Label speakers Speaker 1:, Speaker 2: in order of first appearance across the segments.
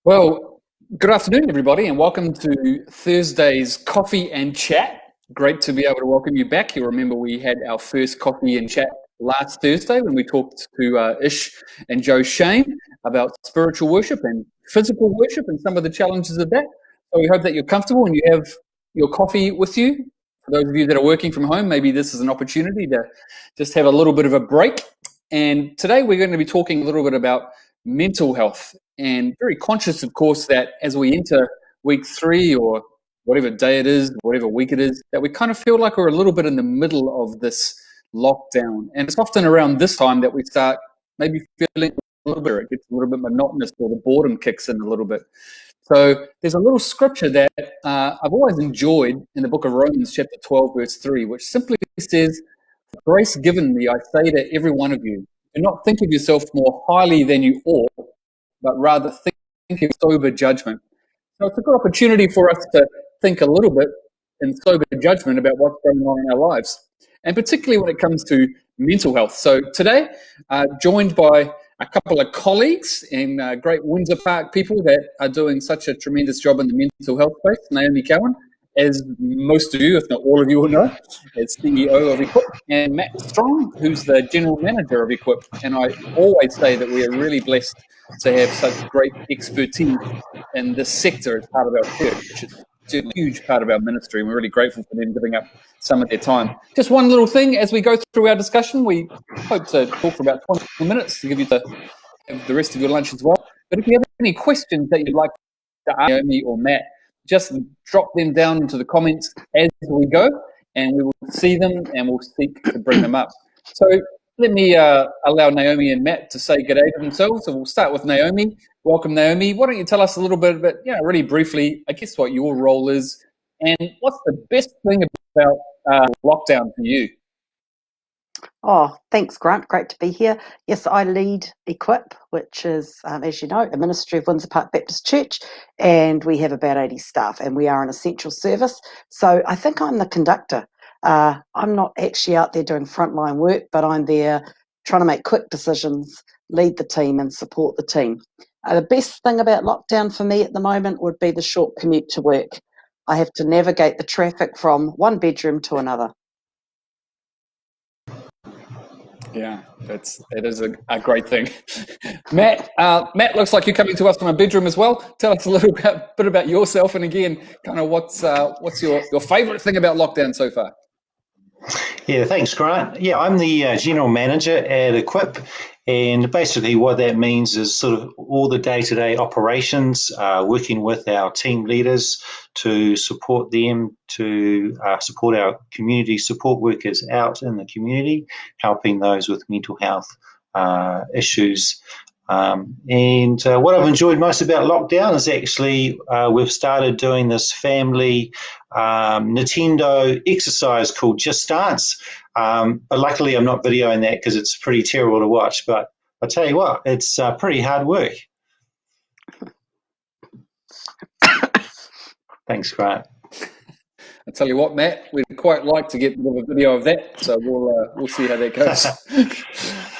Speaker 1: Well, good afternoon, everybody, and welcome to Thursday's Coffee and Chat. Great to be able to welcome you back. You remember we had our first Coffee and Chat last Thursday when we talked to Ish and Joe Shane about spiritual worship and physical worship and some of the challenges of that. So we hope that you're comfortable and you have your coffee with you. For those of you that are working from home, maybe this is an opportunity to just have a little bit of a break. And today we're going to be talking a little bit about mental health, and very conscious, of course, that as we enter week 3 or whatever day it is, whatever week it is, that we kind of feel like we're a little bit in the middle of this lockdown. And it's often around this time that we start maybe feeling a little bit, it gets a little bit monotonous, or the boredom kicks in a little bit. So there's a little scripture that I've always enjoyed in the book of Romans, chapter 12, verse 3, which simply says, "Grace given me, I say to every one of you, do not think of yourself more highly than you ought, but rather think of sober judgment." So it's a good opportunity for us to think a little bit in sober judgment about what's going on in our lives, and particularly when it comes to mental health. So today, joined by a couple of colleagues and great Windsor Park people that are doing such a tremendous job in the mental health space. Naomi Cowan, as most of you, if not all of you will know, as CEO of Equip, and Matt Strong, who's the General Manager of Equip. And I always say that we are really blessed to have such great expertise in this sector as part of our church. It's certainly a huge part of our ministry, and we're really grateful for them giving up some of their time. Just one little thing as we go through our discussion, we hope to talk for about 20 minutes to give you the rest of your lunch as well. But if you have any questions that you'd like to ask Naomi or Matt, just drop them down into the comments as we go, and we will see them and we'll seek to bring them up. So let me allow Naomi and Matt to say good day to themselves. So we'll start with Naomi. Welcome, Naomi. Why don't you tell us a little bit about, really briefly, I guess, what your role is and what's the best thing about lockdown for you?
Speaker 2: Oh, thanks, Grant. Great to be here. Yes, I lead Equip, which is, as you know, a ministry of Windsor Park Baptist Church, and we have about 80 staff, and we are an essential service. So I think I'm the conductor. I'm not actually out there doing frontline work, but I'm there trying to make quick decisions, lead the team, and support the team. The best thing about lockdown for me at the moment would be the short commute to work. I have to navigate the traffic from one bedroom to another.
Speaker 1: Yeah, that is a great thing. Matt, looks like you're coming to us from a bedroom as well. Tell us a little bit about yourself, and again, kind of what's your favourite thing about lockdown so far?
Speaker 3: Yeah, thanks, Grant. Yeah, I'm the general manager at Equip, and basically what that means is sort of all the day-to-day operations, working with our team leaders to support them, to support our community support workers out in the community, helping those with mental health issues. And what I've enjoyed most about lockdown is actually we've started doing this family Nintendo exercise called Just Dance. But luckily I'm not videoing that because it's pretty terrible to watch. But I tell you what, it's pretty hard work. Thanks, Grant.
Speaker 1: I tell you what, Matt, we'd quite like to get a video of that, so we'll see how that goes.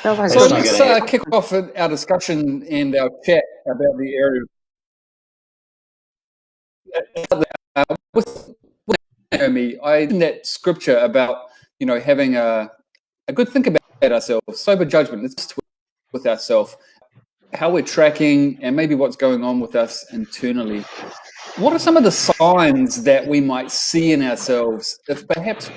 Speaker 1: So let's kick off our discussion and our chat about the area with Naomi. I in that scripture about having a good think about ourselves, sober judgment. It's with ourselves, how we're tracking, and maybe what's going on with us internally. What are some of the signs that we might see in ourselves if perhaps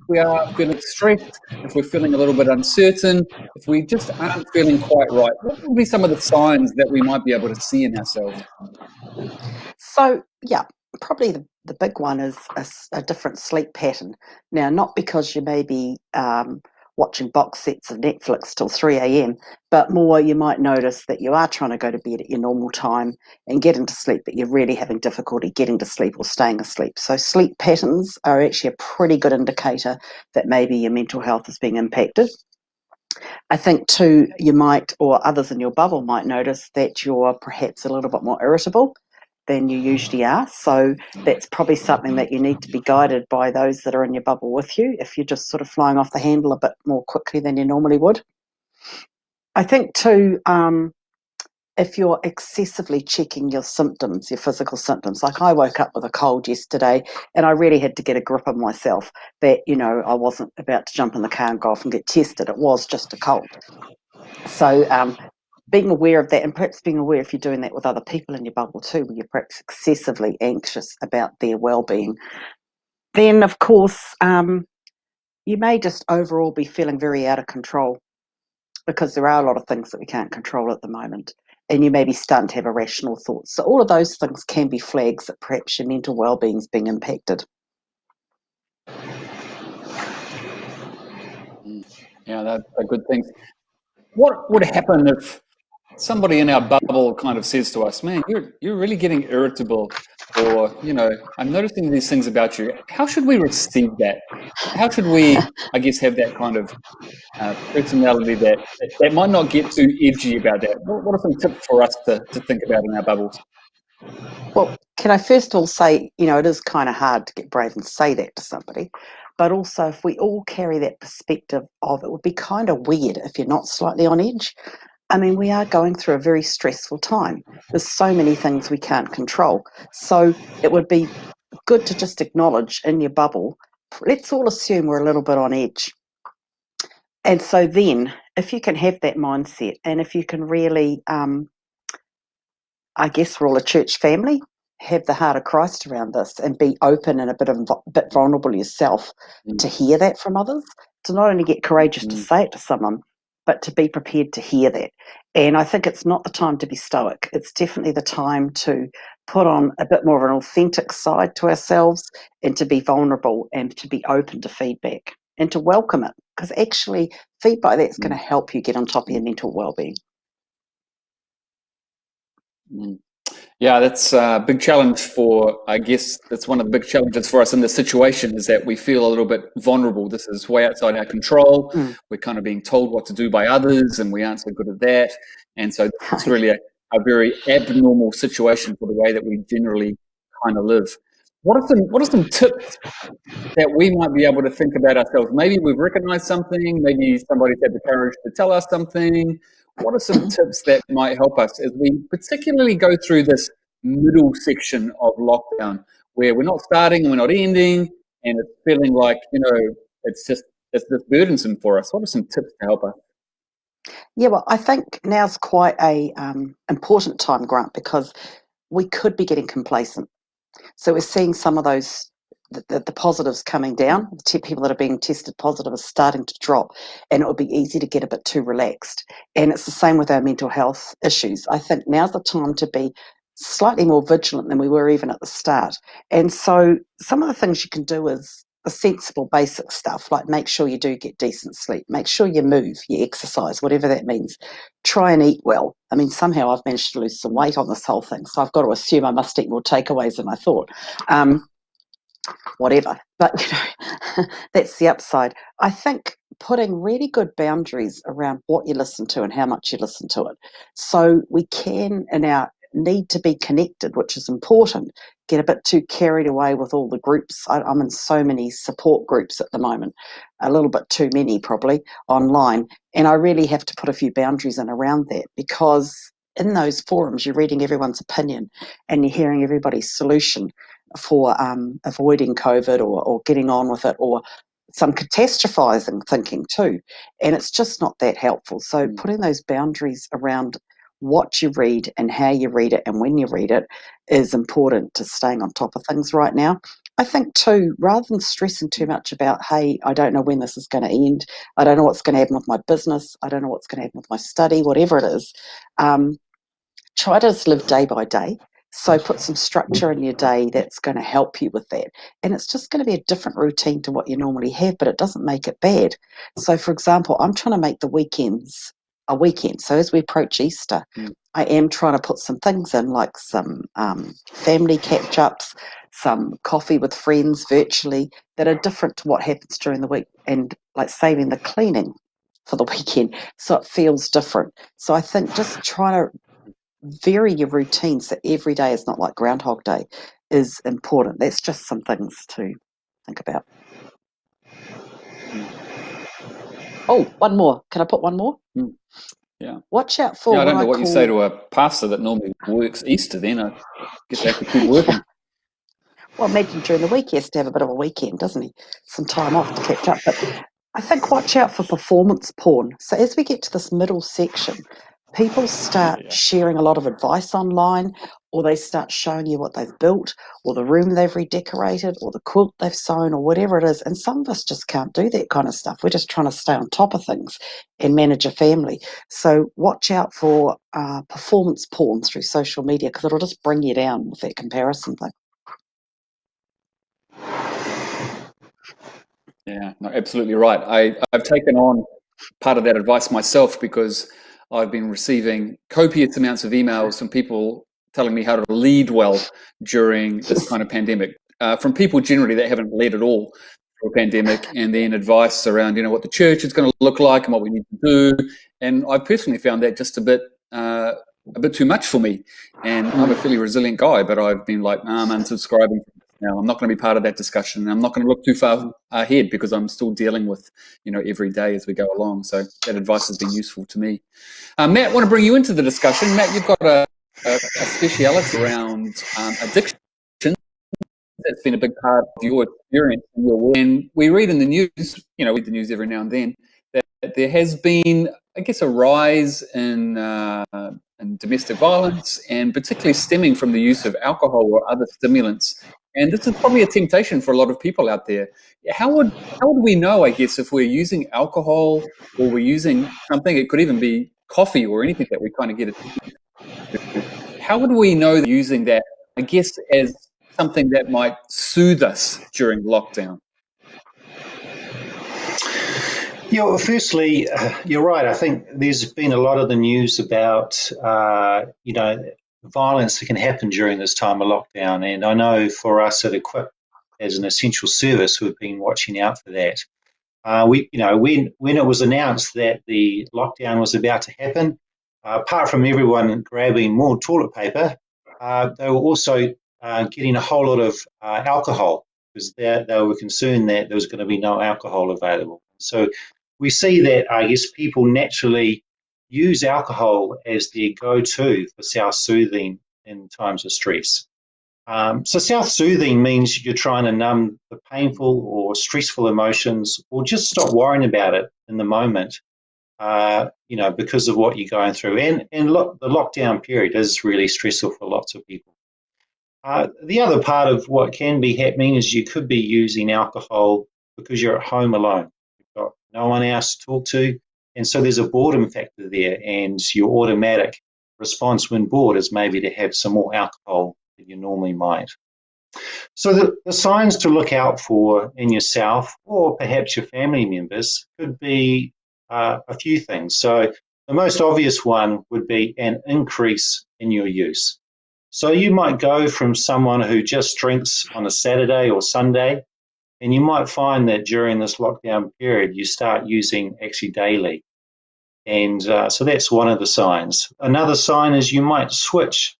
Speaker 1: we are feeling stressed, if we're feeling a little bit uncertain, if we just aren't feeling quite right? What would be some of the signs that we might be able to see in ourselves?
Speaker 2: So, yeah, probably the big one is a different sleep pattern. Now, not because you may be watching box sets of Netflix till 3 a.m., but more you might notice that you are trying to go to bed at your normal time and get into sleep, but you're really having difficulty getting to sleep or staying asleep. So sleep patterns are actually a pretty good indicator that maybe your mental health is being impacted. I think too, you might, or others in your bubble might notice that you're perhaps a little bit more irritable than you usually are. So that's probably something that you need to be guided by those that are in your bubble with you if you're just sort of flying off the handle a bit more quickly than you normally would. I think too, if you're excessively checking your symptoms, your physical symptoms, like I woke up with a cold yesterday and I really had to get a grip of myself that, I wasn't about to jump in the car and go off and get tested. It was just a cold. So being aware of that, and perhaps being aware if you're doing that with other people in your bubble too, where you're perhaps excessively anxious about their well-being, then of course you may just overall be feeling very out of control, because there are a lot of things that we can't control at the moment. And you may be starting to have irrational thoughts. So all of those things can be flags that perhaps your mental well-being is being impacted.
Speaker 1: Yeah, that's a good thing. What would happen if somebody in our bubble kind of says to us, "Man, you're really getting irritable," or "I'm noticing these things about you." How should we receive that? How should we, I guess, have that kind of personality that might not get too edgy about that? What are some tips for us to think about in our bubbles?
Speaker 2: Well, can I first of all say, it is kind of hard to get brave and say that to somebody. But also, if we all carry that perspective of it would be kind of weird if you're not slightly on edge. I mean, we are going through a very stressful time. There's so many things we can't control. So it would be good to just acknowledge in your bubble, let's all assume we're a little bit on edge. And so then, if you can have that mindset, and if you can really, I guess we're all a church family, have the heart of Christ around this and be open and a bit vulnerable yourself to hear that from others, to not only get courageous to say it to someone, but to be prepared to hear that. And I think it's not the time to be stoic. It's definitely the time to put on a bit more of an authentic side to ourselves, and to be vulnerable and to be open to feedback and to welcome it. Because actually, feedback that's going to help you get on top of your mental well-being.
Speaker 1: Yeah, that's a big challenge I guess that's one of the big challenges for us in this situation, is that we feel a little bit vulnerable. This is way outside our control. We're kind of being told what to do by others, and we aren't so good at that. And so it's really a very abnormal situation for the way that we generally kind of live. What are some tips that we might be able to think about ourselves? Maybe we've recognized something, maybe somebody's had the courage to tell us something. What are some tips that might help us as we particularly go through this middle section of lockdown, where we're not starting and we're not ending, and it's feeling like, it's this burdensome for us? What are some tips to help us?
Speaker 2: Yeah, well, I think now's quite a important time, Grant, because we could be getting complacent. So we're seeing some of those, the positives coming down. The people that are being tested positive are starting to drop, and it would be easy to get a bit too relaxed. And it's the same with our mental health issues. I think now's the time to be slightly more vigilant than we were even at the start. And so some of the things you can do is the sensible basic stuff, like make sure you do get decent sleep, make sure you move, you exercise, whatever that means. Try and eat well. I mean, somehow I've managed to lose some weight on this whole thing, so I've got to assume I must eat more takeaways than I thought. Whatever. But that's the upside. I think putting really good boundaries around what you listen to and how much you listen to it. So we can, in our need to be connected, which is important, get a bit too carried away with all the groups. I'm in so many support groups at the moment, a little bit too many probably online. And I really have to put a few boundaries in around that, because in those forums, you're reading everyone's opinion and you're hearing everybody's solution for avoiding COVID, or getting on with it, or some catastrophizing thinking too. And it's just not that helpful. So putting those boundaries around what you read and how you read it and when you read it is important to staying on top of things right now. I think too, rather than stressing too much about, hey, I don't know when this is going to end, I don't know what's going to happen with my business, I don't know what's going to happen with my study, whatever it is, try to just live day by day. So put some structure in your day that's going to help you with that. And it's just going to be a different routine to what you normally have, but it doesn't make it bad. So, for example, I'm trying to make the weekends a weekend. So as we approach Easter, I am trying to put some things in, like some family catch-ups, some coffee with friends virtually, that are different to what happens during the week, and like saving the cleaning for the weekend so it feels different. So I think just trying to vary your routine so every day is not like Groundhog Day is important. That's just some things to think about. Oh, one more. Can I put one more?
Speaker 1: Yeah.
Speaker 2: Watch out for
Speaker 1: Yeah, I
Speaker 2: what
Speaker 1: don't know
Speaker 2: I
Speaker 1: what you say
Speaker 2: call.
Speaker 1: to a pastor that normally works Easter then. I guess they have to keep working.
Speaker 2: Well, imagine during the week he has to have a bit of a weekend, doesn't he? Some time off to catch up. But I think watch out for performance porn. So as we get to this middle section, people start
Speaker 1: Yeah.
Speaker 2: sharing a lot of advice online, or they start showing you what they've built, or the room they've redecorated, or the quilt they've sewn, or whatever it is. And some of us just can't do that kind of stuff. We're just trying to stay on top of things and manage a family. So watch out for performance porn through social media, because it'll just bring you down with that comparison thing.
Speaker 1: Yeah, no, absolutely right. I've taken on part of that advice myself because I've been receiving copious amounts of emails from people telling me how to lead well during this kind of pandemic, from people generally that haven't led at all through a pandemic, and then advice around, what the church is going to look like and what we need to do. And I've personally found that just a bit too much for me. And I'm a fairly resilient guy, but I've been like, I'm unsubscribing now. I'm not going to be part of that discussion. I'm not going to look too far ahead because I'm still dealing with, every day as we go along. So that advice has been useful to me. Matt, I want to bring you into the discussion. Matt, you've got a speciality around addiction. That's been a big part of your experience and your work. And we read in the news, read the news every now and then, that there has been, I guess, a rise in domestic violence, and particularly stemming from the use of alcohol or other stimulants. And this is probably a temptation for a lot of people out there. How would we know, I guess, if we're using alcohol or we're using something? It could even be coffee or anything that we kind of get addicted to. How would we know that using that, I guess, as something that might soothe us during lockdown?
Speaker 3: Yeah, well, firstly, you're right. I think there's been a lot of the news about, violence that can happen during this time of lockdown. And I know for us at Equip, as an essential service, we've been watching out for that. When it was announced that the lockdown was about to happen, apart from everyone grabbing more toilet paper, they were also getting a whole lot of alcohol because they were concerned that there was going to be no alcohol available. So we see that, I guess, people naturally use alcohol as their go-to for self-soothing in times of stress. So self-soothing means you're trying to numb the painful or stressful emotions, or just stop worrying about it in the moment, because of what you're going through. And look, the lockdown period is really stressful for lots of people. The other part of what can be happening is you could be using alcohol because you're at home alone. You've got no one else to talk to. And so there's a boredom factor there, and your automatic response when bored is maybe to have some more alcohol than you normally might. So the signs to look out for in yourself or perhaps your family members could be a few things. So the most obvious one would be an increase in your use. So you might go from someone who just drinks on a Saturday or Sunday, and you might find that during this lockdown period, you start using actually daily. And so that's one of the signs. Another sign is you might switch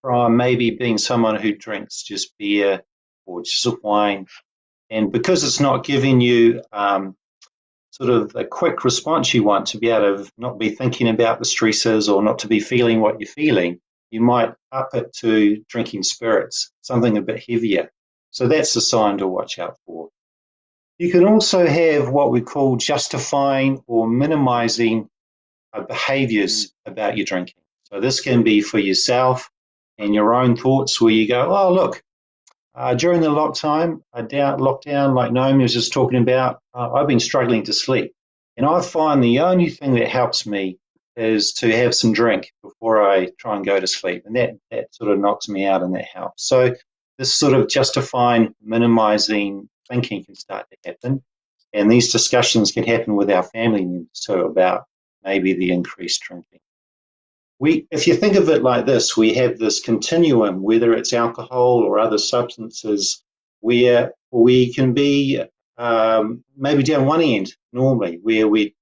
Speaker 3: from maybe being someone who drinks just beer or just wine. And because it's not giving you sort of a quick response you want to be able to not be thinking about the stresses or not to be feeling what you're feeling, you might up it to drinking spirits, something a bit heavier. So that's a sign to watch out for. You can also have what we call justifying or minimizing behaviors about your drinking. So this can be for yourself and your own thoughts where you go, oh, look, during the lockdown, like Naomi was just talking about, I've been struggling to sleep. And I find the only thing that helps me is to have some drink before I try and go to sleep. And that sort of knocks me out and that helps. So this sort of justifying, minimizing thinking can start to happen. And these discussions can happen with our family members too about maybe the increased drinking. If you think of it like this, we have this continuum, whether it's alcohol or other substances, where we can be maybe down one end normally, where we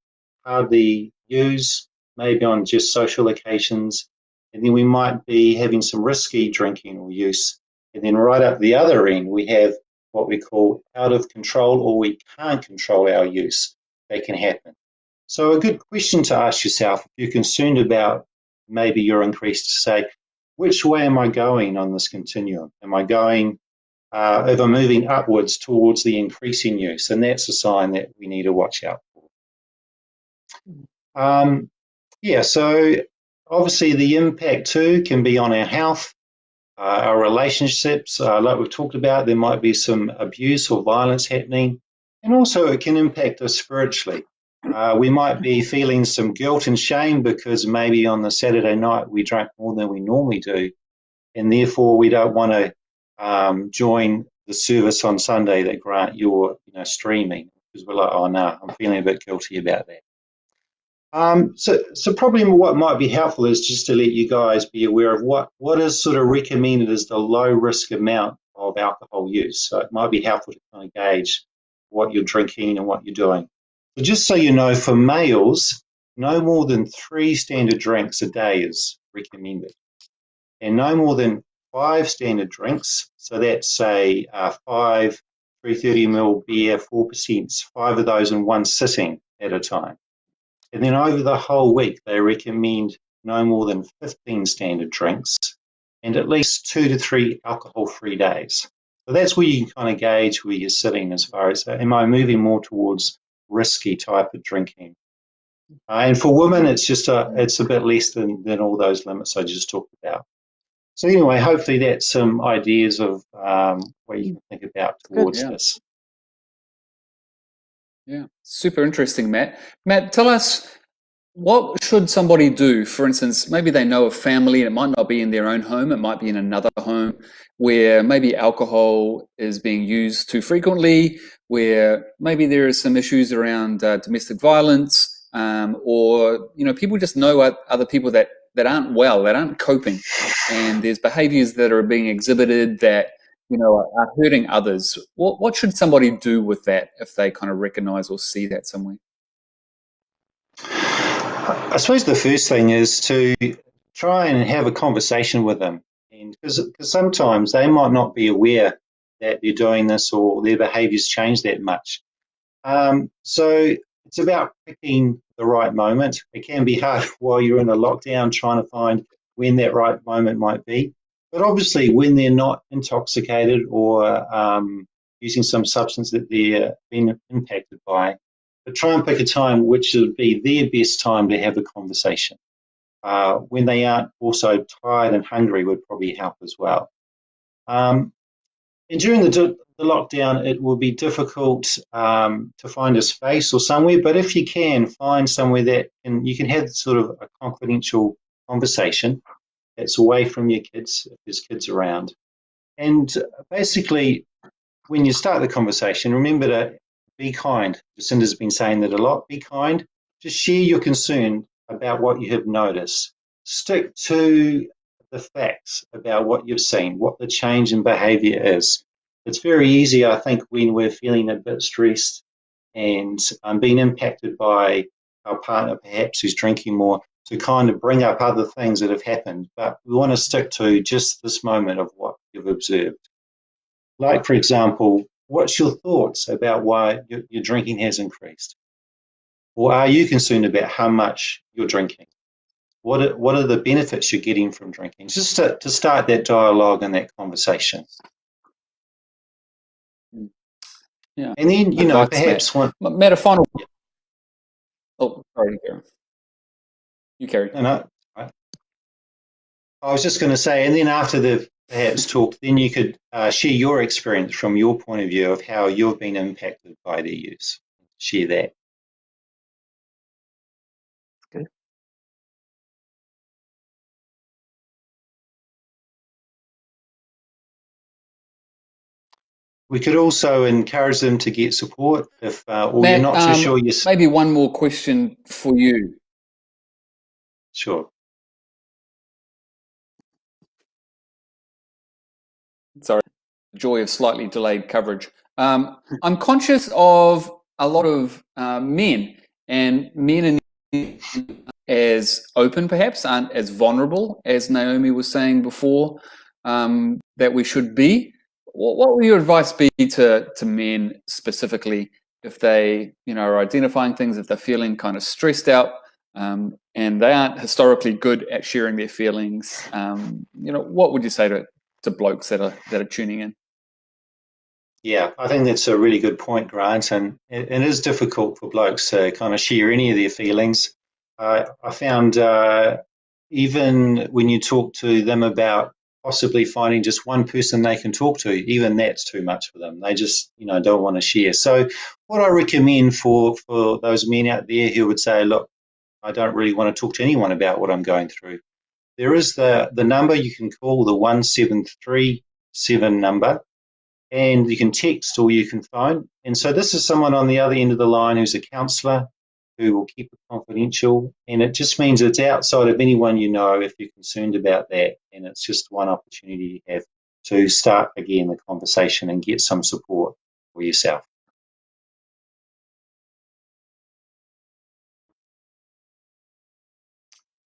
Speaker 3: hardly use, maybe on just social occasions, and then we might be having some risky drinking or use. And then right up the other end, we have what we call out of control, or we can't control our use. That can happen. So a good question to ask yourself, if you're concerned about maybe your increase, to say, which way am I going on this continuum? Am I going, if I'm moving upwards towards the increasing use? And that's a sign that we need to watch out for. So obviously the impact too can be on our health, our relationships. Like we've talked about, there might be some abuse or violence happening, and also it can impact us spiritually. We might be feeling some guilt and shame because maybe on the Saturday night we drank more than we normally do, and therefore we don't want to join the service on Sunday that Grant you're streaming, because we're like, oh no, I'm feeling a bit guilty about that. So probably what might be helpful is just to let you guys be aware of what is sort of recommended as the low risk amount of alcohol use. So it might be helpful to kind of gauge what you're drinking and what you're doing. So just so you know, for males, no more than 3 standard drinks a day is recommended, and no more than 5 standard drinks. So that's say 5 330ml beer, 4%, 5 of those in one sitting at a time. And then over the whole week, they recommend no more than 15 standard drinks and at least 2 to 3 alcohol-free days. So that's where you can kind of gauge where you're sitting as far as, am I moving more towards risky type of drinking? And for women, it's a bit less than all those limits I just talked about. So anyway, hopefully that's some ideas of what you can think about towards this.
Speaker 1: Yeah, super interesting, Matt. Matt, tell us, what should somebody do? For instance, maybe they know a family, and it might not be in their own home, it might be in another home where maybe alcohol is being used too frequently, where maybe there are some issues around domestic violence, or people just know other people that aren't well, that aren't coping, and there's behaviors that are being exhibited that are hurting others. What should somebody do with that if they kind of recognize or see that somewhere?
Speaker 3: I suppose the first thing is to try and have a conversation with them, and because sometimes they might not be aware that they're doing this or their behaviours change that much. So it's about picking the right moment. It can be hard while you're in a lockdown trying to find when that right moment might be. But obviously, when they're not intoxicated or using some substance that they're being impacted by, but try and pick a time which would be their best time to have a conversation. When they aren't also tired and hungry would probably help as well. And during the lockdown, it will be difficult to find a space or somewhere, but if you can, find somewhere that you can have sort of a confidential conversation that's away from your kids, if there's kids around. And basically, when you start the conversation, remember to be kind. Jacinda's been saying that a lot. Be kind. Just share your concern about what you have noticed. Stick to the facts about what you've seen, what the change in behaviour is. It's very easy, I think, when we're feeling a bit stressed and being impacted by our partner, perhaps, who's drinking more, to kind of bring up other things that have happened. But we want to stick to just this moment of what you've observed. Like, for example, what's your thoughts about why your drinking has increased? Or are you concerned about how much you're drinking? What are the benefits you're getting from drinking? Just to start that dialogue and that conversation.
Speaker 1: Yeah.
Speaker 3: And then, perhaps
Speaker 1: Matt, a final... Yeah. Oh, sorry, Karen. You carry.
Speaker 3: No. Right. I was just going to say, and then after the perhaps talk, then you could share your experience from your point of view of how you've been impacted by their use. Share that.
Speaker 2: Good.
Speaker 3: We could also encourage them to get support if, or
Speaker 1: Matt,
Speaker 3: you're not too sure.
Speaker 1: Maybe one more question for you.
Speaker 3: Sure.
Speaker 1: Sorry, the joy of slightly delayed coverage. I'm conscious of a lot of men, and men as open, perhaps, aren't as vulnerable as Naomi was saying before that we should be. What would your advice be to men specifically if they, are identifying things, if they're feeling kind of stressed out, and they aren't historically good at sharing their feelings, what would you say to blokes that are tuning in?
Speaker 3: Yeah, I think that's a really good point, Grant, and it is difficult for blokes to kind of share any of their feelings. I found even when you talk to them about possibly finding just one person they can talk to, even that's too much for them. They just, don't want to share. So what I recommend for those men out there who would say, look, I don't really want to talk to anyone about what I'm going through, there is the number you can call, the 1737 number, and you can text or you can phone. And so this is someone on the other end of the line who's a counsellor who will keep it confidential. And it just means it's outside of anyone you know if you're concerned about that. And it's just one opportunity you have to start again the conversation and get some support for yourself.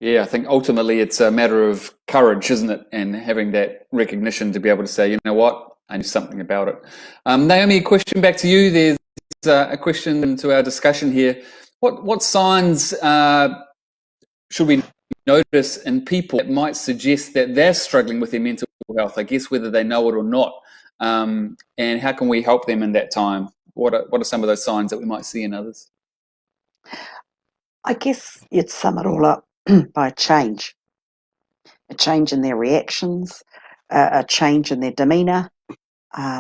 Speaker 1: Yeah, I think ultimately it's a matter of courage, isn't it? And having that recognition to be able to say, you know what, I do something about it. Naomi, a question back to you. There's a question to our discussion here. What signs should we notice in people that might suggest that they're struggling with their mental health? I guess whether they know it or not. And how can we help them in that time? What are some of those signs that we might see in others?
Speaker 2: I guess you'd sum it all up by a change in their reactions, a change in their demeanour.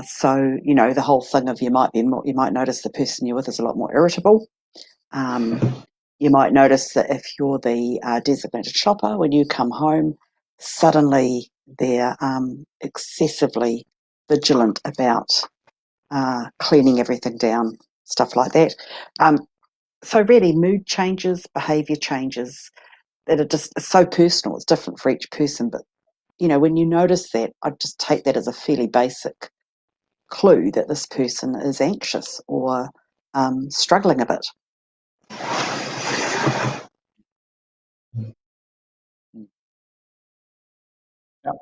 Speaker 2: So the whole thing of you might notice the person you're with is a lot more irritable. You might notice that if you're the designated shopper, when you come home, suddenly they're excessively vigilant about cleaning everything down, stuff like that. So really, mood changes, behaviour changes that are just so personal. It's different for each person, but when you notice that, I'd just take that as a fairly basic clue that this person is anxious or struggling a bit.
Speaker 1: Yeah.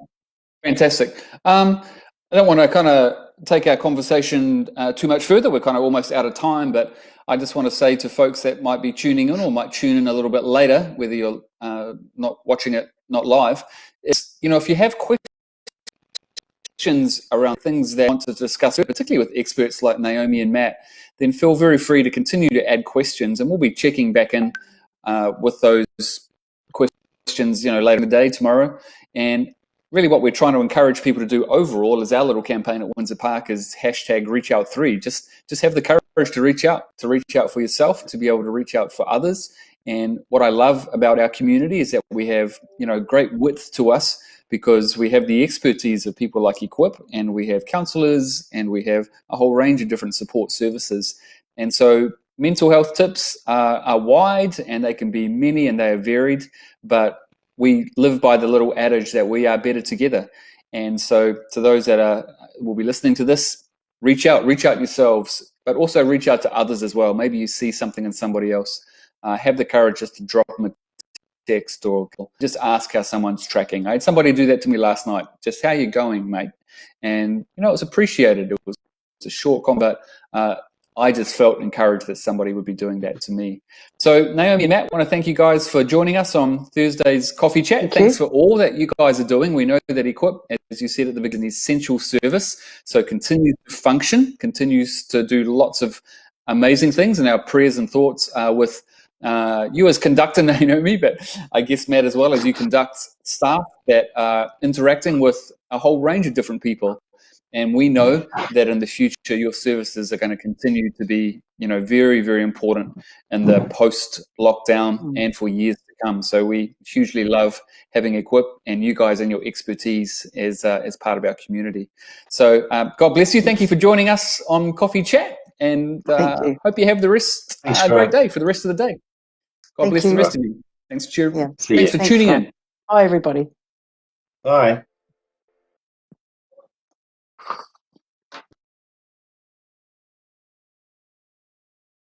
Speaker 1: Fantastic. I don't want to kind of take our conversation too much further. We're kind of almost out of time, but I just want to say to folks that might be tuning in or might tune in a little bit later, whether you're not watching it, not live, is, if you have questions around things that you want to discuss, particularly with experts like Naomi and Matt, then feel very free to continue to add questions, and we'll be checking back in with those questions, later in the day, tomorrow. And really what we're trying to encourage people to do overall is our little campaign at Windsor Park is #ReachOut3. Just have the courage to reach out for yourself, to be able to reach out for others. And what I love about our community is that we have, great width to us, because we have the expertise of people like Equip, and we have counsellors, and we have a whole range of different support services. And so mental health tips are wide, and they can be many, and they are varied, but we live by the little adage that we are better together. And so to those that will be listening to this, reach out yourselves, but also reach out to others as well. Maybe you see something in somebody else. Have the courage just to drop them a text or just ask how someone's tracking. I had somebody do that to me last night. Just, how you going, mate? And, it was appreciated. It was a short comment, but I just felt encouraged that somebody would be doing that to me. So Naomi and Matt, I want to thank you guys for joining us on Thursday's Coffee Chat. Thanks for all that you guys are doing. We know that Equip, as you said at the beginning, is an essential service. So continues to function, continues to do lots of amazing things, and our prayers and thoughts are with you as conductor, Naomi, but I guess Matt as well, as you conduct staff that are interacting with a whole range of different people. And we know that in the future, your services are going to continue to be, very, very important in the post-lockdown and for years to come. So we hugely love having Equip and you guys and your expertise as part of our community. So God bless you. Thank you for joining us on Coffee Chat, and hope you have the rest a great day for the rest of the day. God bless the rest of you. Thanks for tuning in.
Speaker 2: Bye, everybody.
Speaker 3: Bye.